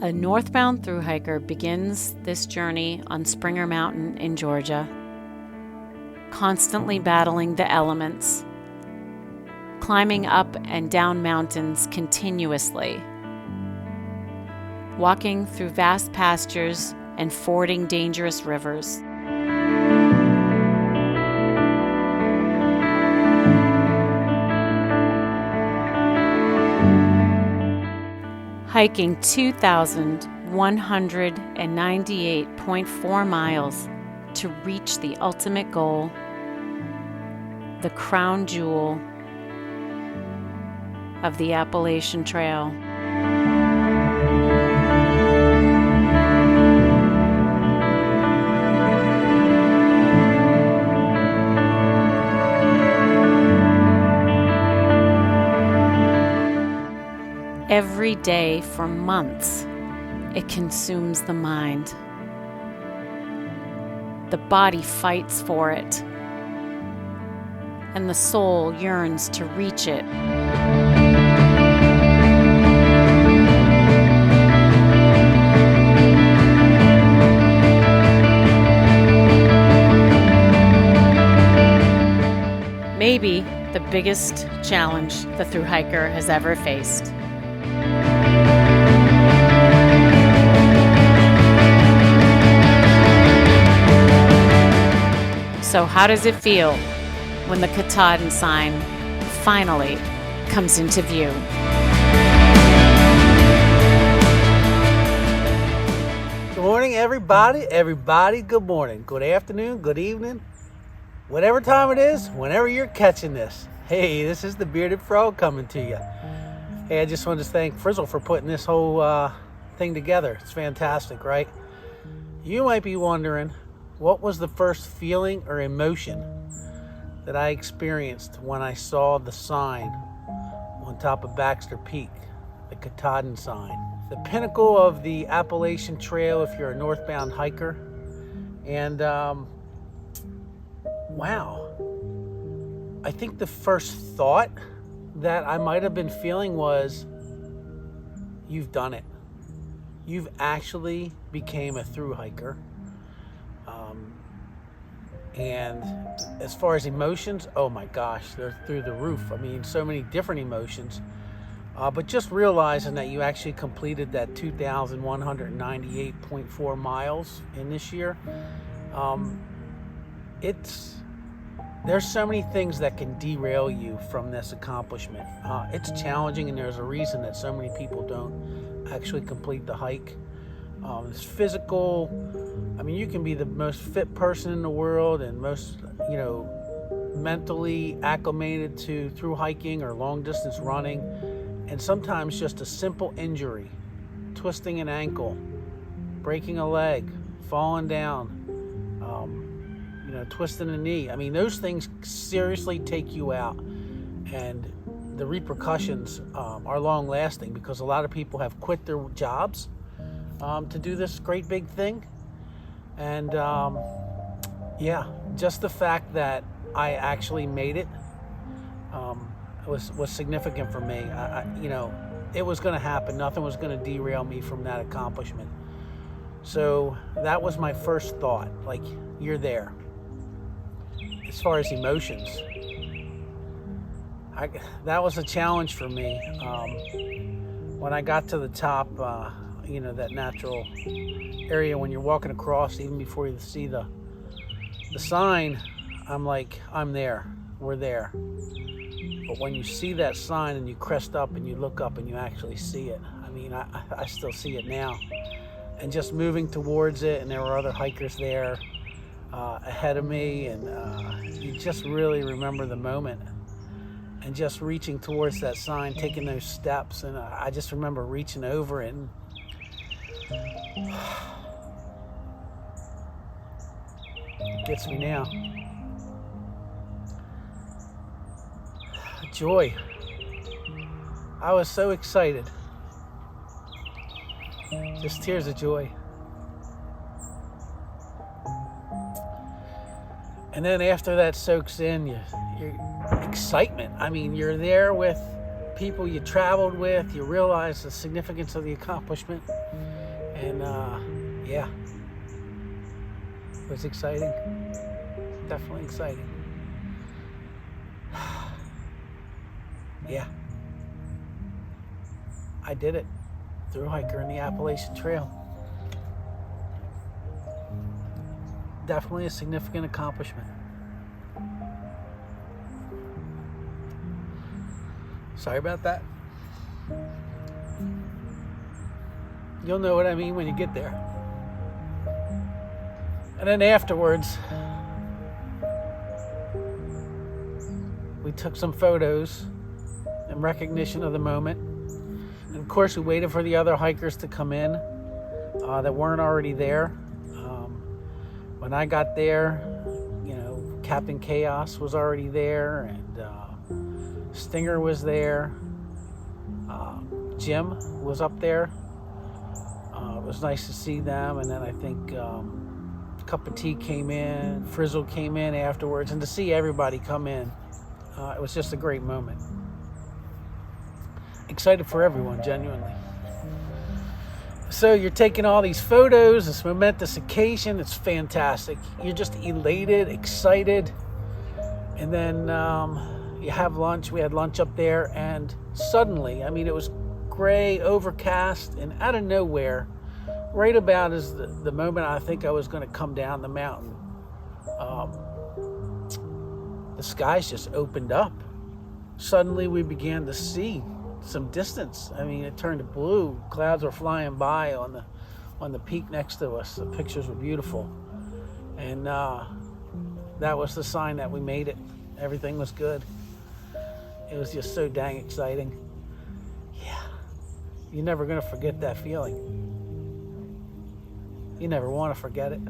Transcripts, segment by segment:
A northbound thru hiker begins this journey on Springer Mountain in Georgia, constantly battling the elements, climbing up and down mountains continuously, walking through vast pastures and fording dangerous rivers. Hiking 2,198.4 miles to reach the ultimate goal, the crown jewel of the Appalachian Trail. Every day for months, it consumes the mind. The body fights for it, and the soul yearns to reach it. Maybe the biggest challenge the thru hiker has ever faced. So how does it feel when the Katahdin sign finally comes into view? Good morning, everybody. Good morning. Good afternoon, good evening. Whatever time it is, whenever you're catching this. Hey, this is the Bearded Frog coming to you. Hey, I just wanted to thank Frizzle for putting this whole thing together. It's fantastic, right? You might be wondering, what was the first feeling or emotion that I experienced when I saw the sign on top of Baxter Peak, the Katahdin sign? The pinnacle of the Appalachian Trail if you're a northbound hiker. And wow, I think the first thought that I might have been feeling was, you've done it. You've actually became a thru hiker. And as far as emotions, oh my gosh, they're through the roof. I mean, so many different emotions. But just realizing that you actually completed that 2,198.4 miles in this year, there's so many things that can derail you from this accomplishment. It's challenging, and there's a reason that so many people don't actually complete the hike. It's physical. I mean, you can be the most fit person in the world and most, mentally acclimated to through hiking or long distance running. And sometimes just a simple injury, twisting an ankle, breaking a leg, falling down, twisting a knee. I mean, those things seriously take you out. And the repercussions are long lasting because a lot of people have quit their jobs to do this great big thing. And just the fact that I actually made it was significant for me. It was going to happen. Nothing was going to derail me from that accomplishment. So that was my first thought, like, you're there. As far as emotions, that was a challenge for me. When I got to the top, that natural area when you're walking across, even before you see the sign, I'm like, I'm there, we're there. But when you see that sign and you crest up and you look up and you actually see it, I mean, I still see it now. And just moving towards it, and there were other hikers there ahead of me, and you just really remember the moment. And just reaching towards that sign, taking those steps, and I just remember reaching over it, and it gets me now. Joy. I was so excited. Just tears of joy. And then after that soaks in, your excitement. I mean, you're there with people you traveled with. You realize the significance of the accomplishment. And yeah, it was exciting. Definitely exciting. Yeah, I did it. Through hiker in the Appalachian Trail. Definitely a significant accomplishment. Sorry about that. You'll know what I mean when you get there. And then afterwards, we took some photos in recognition of the moment. And of course, we waited for the other hikers to come in that weren't already there. When I got there, Captain Chaos was already there, and Stinger was there. Jim was up there. It was nice to see them. And then I think Cup of Tea came in, Frizzle came in afterwards, and to see everybody come in, it was just a great moment. Excited for everyone, genuinely. So you're taking all these photos, this momentous occasion. It's fantastic. You're just elated, excited. And then you have lunch. We had lunch up there, and suddenly, it was gray, overcast, and out of nowhere, right about as the moment I think I was going to come down the mountain, the skies just opened up. Suddenly we began to see some distance. It turned blue. Clouds were flying by on the peak next to us. The pictures were beautiful. And that was the sign that we made it. Everything was good. It was just so dang exciting. Yeah. You're never going to forget that feeling. You never want to forget it.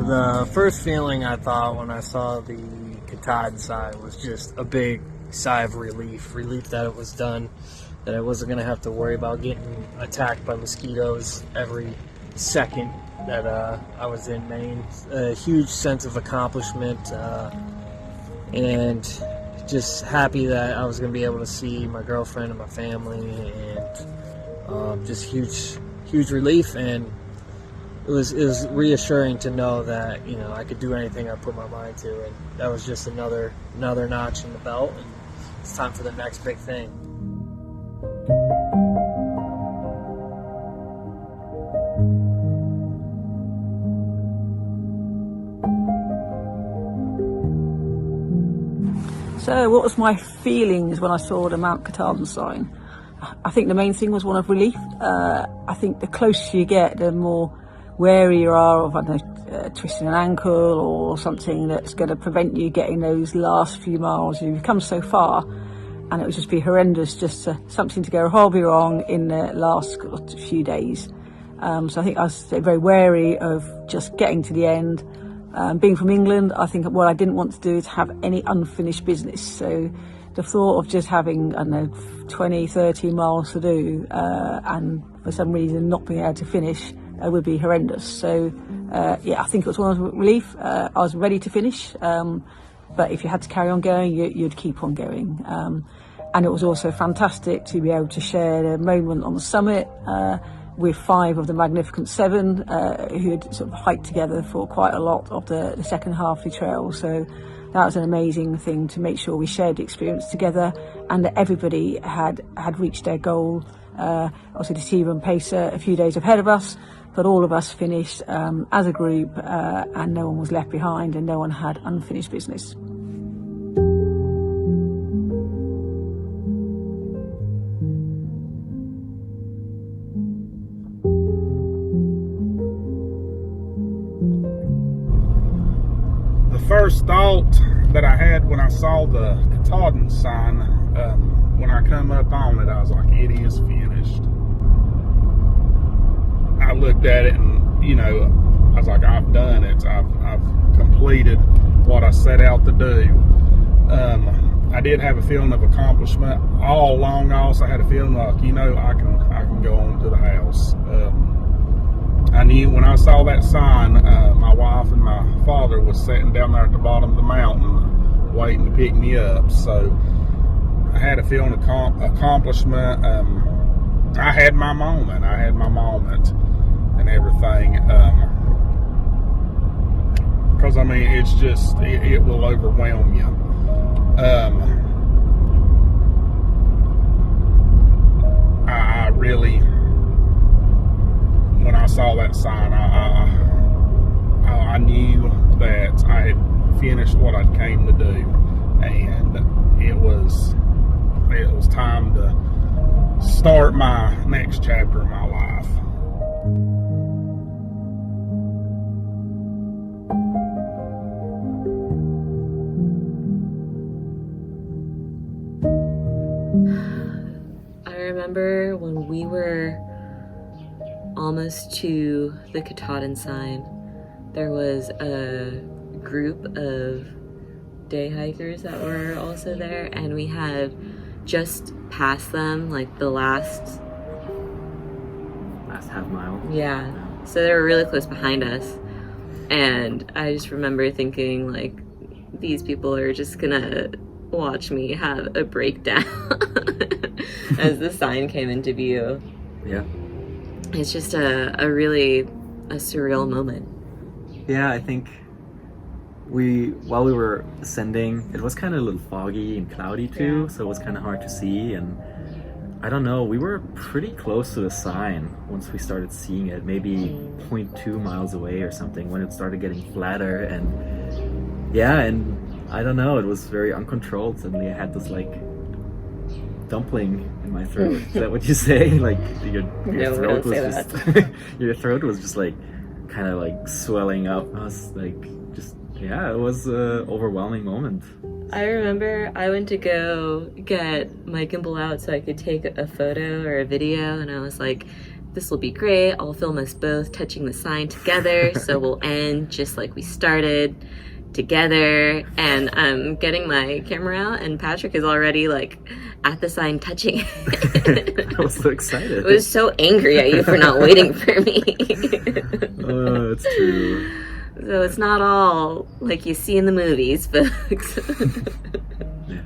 The first feeling I thought when I saw the Katahdin sign was just a big sigh of relief that it was done, that I wasn't going to have to worry about getting attacked by mosquitoes every second that I was in Maine. A huge sense of accomplishment, and just happy that I was going to be able to see my girlfriend and my family, and just huge relief. And it was reassuring to know that I could do anything I put my mind to, and that was just another notch in the belt, and it's time for the next big thing. So what was my feelings when I saw the Mount Katahdin sign? I think the main thing was one of relief. I think the closer you get, the more wary you are of, twisting an ankle or something that's going to prevent you getting those last few miles. You've come so far, and it would just be horrendous, just something to go horribly wrong in the last few days. So I think I was very wary of just getting to the end. Being from England, I think what I didn't want to do is have any unfinished business. So the thought of just having, 20, 30 miles to do, and for some reason not being able to finish would be horrendous. So I think it was one of relief. I was ready to finish, but if you had to carry on going, you'd keep on going. And it was also fantastic to be able to share the moment on the summit with 5 of the Magnificent 7 who had sort of hiked together for quite a lot of the second half of the trail. So that was an amazing thing, to make sure we shared the experience together, and that everybody had reached their goal. Also Deceiver and Pacer a few days ahead of us, but all of us finished as a group, and no one was left behind, and no one had unfinished business. First thought that I had when I saw the Katahdin sign, when I come up on it, I was like, it is finished. I looked at it and, I was like, I've done it. I've completed what I set out to do. I did have a feeling of accomplishment all along. I also had a feeling like, you know, I can go on to the house. I knew when I saw that sign, my wife and my father was sitting down there at the bottom of the mountain waiting to pick me up. So I had a feeling of accomplishment. I had my moment. And everything. Because, I mean, it's just, it will overwhelm you. I really, when I saw that sign, I knew that I had finished what I came to do, and it was time to start my next chapter of my life. I remember when we were almost to the Katahdin sign, there was a group of day hikers that were also there, and we had just passed them, like the last half mile. Yeah, so they were really close behind us, and I just remember thinking, like, these people are just gonna watch me have a breakdown as the sign came into view. Yeah. It's just a really surreal moment. Yeah, I think while we were ascending, it was kind of a little foggy and cloudy too, so it was kind of hard to see, and I don't know, we were pretty close to the sign once we started seeing it, maybe 0.2 miles away or something, when it started getting flatter, and I don't know, it was very uncontrolled. Suddenly I had this like dumpling in my throat. Is that what you say? Like your throat was just your throat was just like kind of like swelling up. I was like, just, yeah, it was an overwhelming moment. I remember I went to go get my gimbal out so I could take a photo or a video, and I was like, this will be great. I'll film us both touching the sign together, so we'll end just like we started, together. And I'm getting my camera out, and Patrick is already like at the sign touching it. I was so excited. I was so angry at you for not waiting for me. Oh, it's true. So it's not all like you see in the movies, folks. Yeah.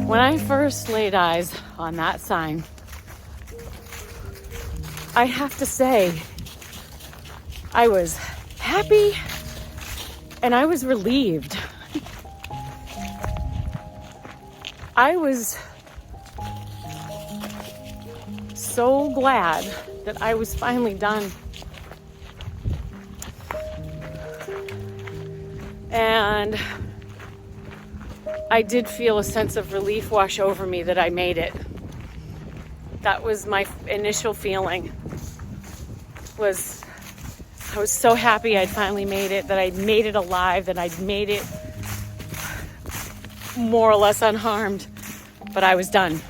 When I first laid eyes on that sign, I have to say, I was happy and I was relieved. I was so glad that I was finally done. And I did feel a sense of relief wash over me that I made it. That was my initial feeling. I was so happy I'd finally made it, that I'd made it alive, that I'd made it more or less unharmed. But I was done,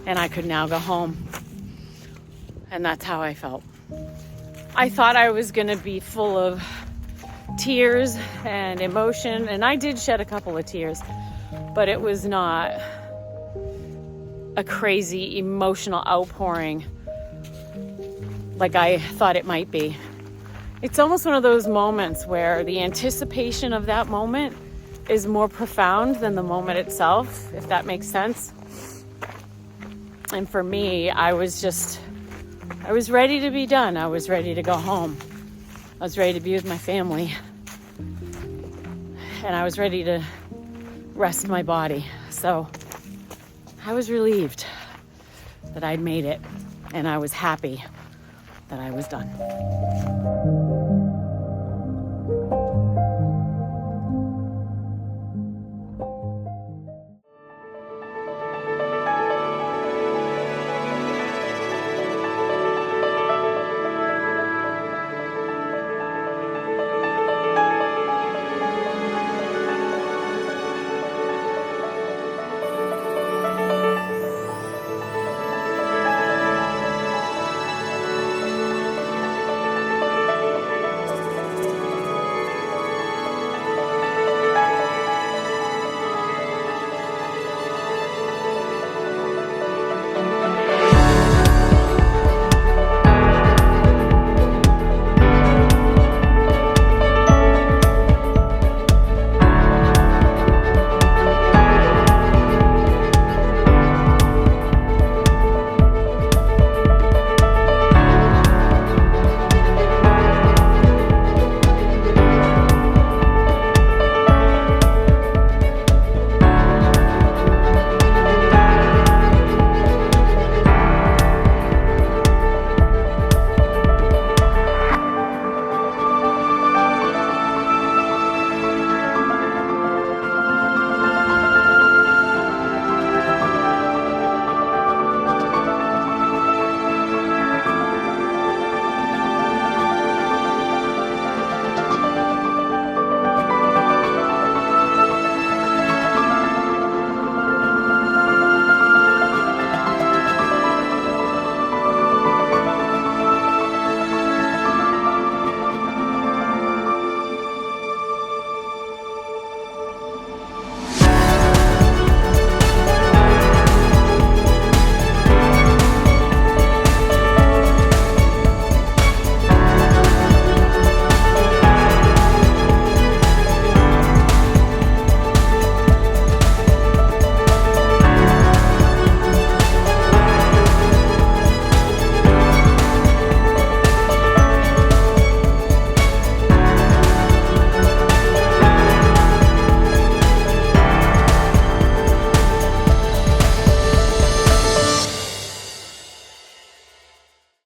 and I could now go home. And that's how I felt. I thought I was gonna be full of tears and emotion, and I did shed a couple of tears, but it was not a crazy emotional outpouring like I thought it might be. It's almost one of those moments where the anticipation of that moment is more profound than the moment itself, if that makes sense. And for me, I was ready to be done. I was ready to go home. I was ready to be with my family. And I was ready to rest my body. So I was relieved that I'd made it, and I was happy that I was done.